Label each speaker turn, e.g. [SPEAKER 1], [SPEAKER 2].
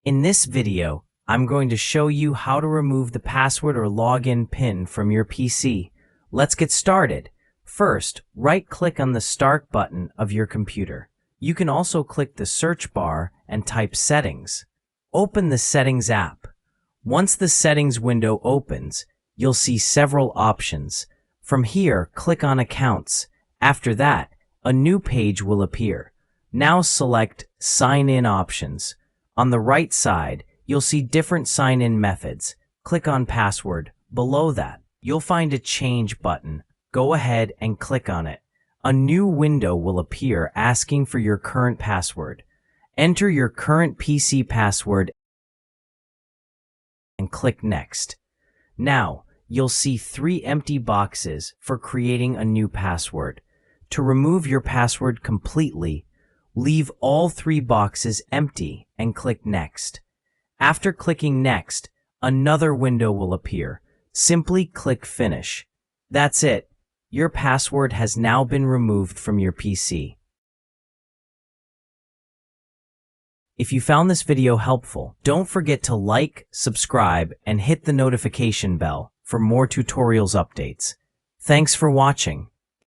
[SPEAKER 1] In this video, I'm going to show you how to remove the password or login PIN from your PC. Let's get started. First, right-click on the Start button of your computer. You can also click the search bar and type Settings. Open the Settings app. Once the Settings window opens, you'll see several options. From here, click on Accounts. After that, a new page will appear. Now select Sign In options. On the right side, you'll see different sign-in methods. Click on Password. Below that, you'll find a Change button. Go ahead and click on it. A new window will appear asking for your current password. Enter your current PC password and click Next. Now, you'll see 3 empty boxes for creating a new password. To remove your password completely, leave all 3 boxes empty and click Next. After clicking Next, another window will appear. Simply click Finish. That's it. Your password has now been removed from your PC. If you found this video helpful, don't forget to like, subscribe, and hit the notification bell for more tutorials updates. Thanks for watching.